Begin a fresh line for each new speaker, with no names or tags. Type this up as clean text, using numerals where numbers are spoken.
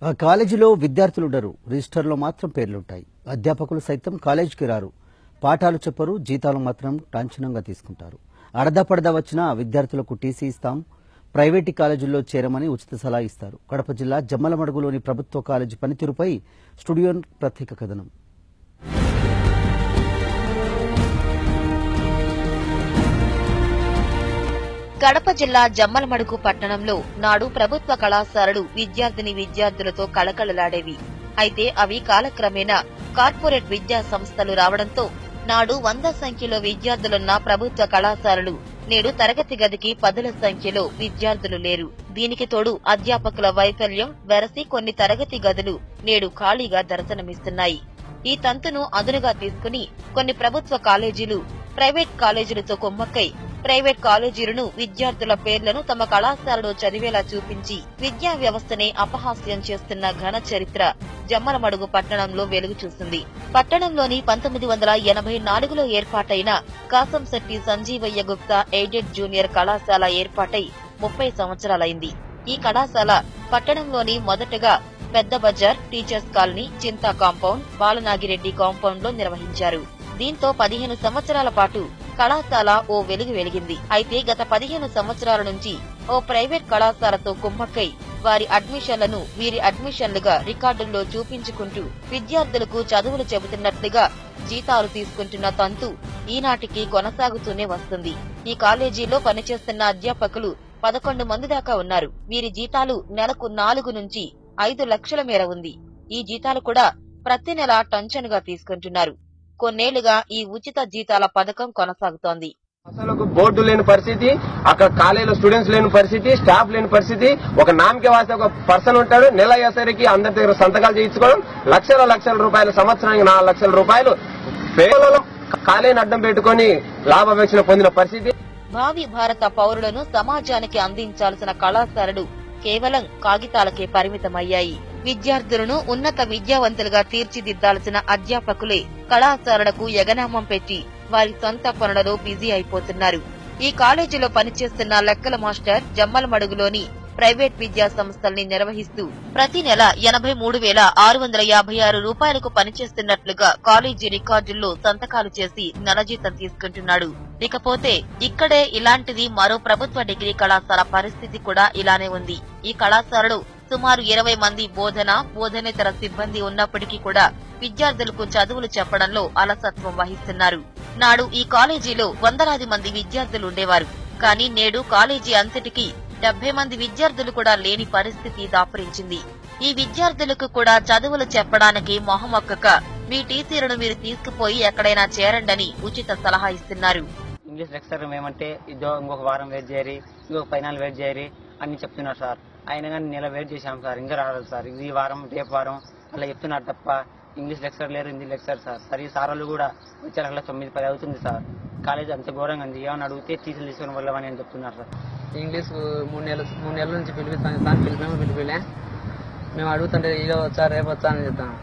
ఆ కాలేజీలో విద్యార్థులుండరు, రిజిస్టర్లో మాత్రం పేర్లుంటాయి. అధ్యాపకులు సైతం కాలేజీకి రారు, పాఠాలు చెప్పరు, జీతాలు మాత్రం లాంఛనంగా తీసుకుంటారు. అడదాపడదా వచ్చినా విద్యార్థులకు టీసీ ఇస్తాం, ప్రైవేటు కాలేజీల్లో చేరమని ఉచిత సలహా ఇస్తారు. కడప జిల్లా జమ్మలమడుగులోని ప్రభుత్వ కాలేజీ పనితీరుపై స్టూడియో ప్రత్యేక కథనం.
కడప జిల్లా జమ్మలమడుగు పట్టణంలో నాడు ప్రభుత్వ కళాశాలలు విద్యార్థులతో కళకళలాడేవి. అయితే అవి కాలక్రమేణా కార్పొరేట్ విద్యా సంస్థలు రావడంతో నాడు 100 సంఖ్యలో విద్యార్థులున్న ప్రభుత్వ కళాశాలలు నేడు తరగతి గదికి 10ల సంఖ్యలో విద్యార్థులు లేరు. దీనికి తోడు అధ్యాపకుల వైఫల్యం వెరసి కొన్ని తరగతి గదులు నేడు ఖాళీగా దర్శనమిస్తున్నాయి. ఈ తంతును అదునుగా తీసుకుని కొన్ని ప్రభుత్వ కాలేజీలు ప్రైవేట్ కాలేజీలతో కొమ్మక్కై ప్రైవేట్ కాలేజీలను విద్యార్థుల పేర్లను తమ కళాశాలలో చదివేలా చూపించి విద్యా వ్యవస్థనే అపహాస్యం చేస్తున్న ఘన చరిత్ర జమ్మలమడుగు పట్టణంలో వెలుగు చూసింది. పట్టణంలోని 1984లో ఏర్పాటైన కాసంశెట్టి సంజీవయ్య గుప్తా ఎయిడెడ్ జూనియర్ కళాశాల ఏర్పాటై 30 సంవత్సరాలైంది. ఈ కళాశాల పట్టణంలోని మొదటగా పెద్ద బజార్, టీచర్స్ కాలనీ, చింతా కాంపౌండ్, బాలనాగిరెడ్డి కాంపౌండ్ లో నిర్వహించారు. దీంతో 15 సంవత్సరాల పాటు కళాశాల ఓ వెలుగు వెలిగింది. అయితే గత 15 సంవత్సరాల నుంచి ఓ ప్రైవేట్ కళాశాలతో కుమ్మక్కై వారి అడ్మిషన్లను వీరి అడ్మిషన్లుగా రికార్డుల్లో చూపించుకుంటూ విద్యార్థులకు చదువులు చెబుతున్నట్లుగా జీతాలు తీసుకుంటున్న తంతు ఈనాటికి కొనసాగుతూనే వస్తుంది. ఈ కాలేజీలో పనిచేస్తున్న అధ్యాపకులు 11 మంది దాకా ఉన్నారు. వీరి జీతాలు నెలకు 4 నుంచి 5 లక్షల మేర ఉంది. ఈ జీతాలు కూడా ప్రతి నెల టంచనుగా తీసుకుంటున్నారు. కొన్నేళ్లుగా ఈ ఉచిత జీతాల పథకం కొనసాగుతోంది.
అసలు బోర్డు లేని పరిస్థితి, అక్కడ కాలేజీలో స్టూడెంట్స్ లేని పరిస్థితి, స్టాఫ్ లేని పరిస్థితి. ఒక నామకే వాస్తే ఒక పర్సన్ ఉంటాడు, నెల అయ్యేసరికి అందరి దగ్గర సంతకాలు చేయించుకోవడం, లక్షల రూపాయలు, సంవత్సరానికి 4 లక్షల రూపాయలు కేవలం కాలేజీని అడ్డం పెట్టుకుని లాభాపేక్షణ పొందిన పరిస్థితి.
భావి భారత పౌరులను సమాజానికి అందించాల్సిన కళాశాలలు కేవలం కాగితాలకే పరిమితమయ్యాయి. విద్యార్థులను ఉన్నత విద్యావంతులుగా తీర్చిదిద్దాల్సిన అధ్యాపకులే కళాశాలలకు యగనామం పెట్టి వారి సొంత పనులలో బిజీ అయిపోతున్నారు. ఈ కాలేజీలో పనిచేస్తున్న లెక్కల మాస్టర్ జమ్మలమడుగులోని ప్రైవేట్ విద్యా సంస్థల్ని నిర్వహిస్తూ ప్రతి నెల 83,656 రూపాయలకు పనిచేస్తున్నట్లుగా కాలేజీ రికార్డుల్లో సంతకాలు చేసి నెల జీతం తీసుకుంటున్నాడు. ఇకపోతే ఇక్కడే ఇలాంటిది మరో ప్రభుత్వ డిగ్రీ కళాశాల పరిస్థితి కూడా ఇలానే ఉంది. ఈ కళాశాలలో సుమారు 20 మంది బోధనేతర సిబ్బంది ఉన్నప్పటికీ కూడా విద్యార్థులకు చదువులు చెప్పడంలో అలసత్వం వహిస్తున్నారు. నాడు ఈ కాలేజీలో వందలాది మంది విద్యార్థులు ఉండేవారు. కానీ నేడు కాలేజీ అంతటికీ 70 మంది విద్యార్థులు కూడా లేని పరిస్థితి దాపురించింది. ఈ విద్యార్థులకు కూడా చదువులు చెప్పడానికి మొహమొక్కక మీ టీసీలను మీరు తీసుకుపోయి ఎక్కడైనా చేరండని ఉచిత సలహా ఇస్తున్నారు.
ఇంగ్లీష్ లెక్చర్ ఏమంటే ఇంకొక వారం వెయిట్ చేయరి, ఇంకొక 5 నెలలు వెయిట్ చేయరి అని చెప్తున్నారు సార్. ఆయన కానీ నెల వెయిట్ చేశాం సార్, ఇంకా రాలేదు సార్. ఈ వారం రేపు వారం అలా చెప్తున్నారు తప్ప ఇంగ్లీష్ లెక్చర్ లేరు, హిందీ లెక్చర్ సార్. ఈ సార్ వాళ్ళు కూడా వచ్చే 9-10 అవుతుంది సార్. కాలేజ్ అంత ఘోరంగా ఉంది. ఏమన్నా అడిగితే టీచర్లు తీసుకుని వెళ్ళమని అని చెప్తున్నారు సార్.
ఇంగ్లీష్ 3 నెలల నుంచి పిలిపిస్తాను సార్, పిలిపే మేము అడుగుతుంటే ఈరోజు వచ్చా రేపు వచ్చా అని చెప్తాను.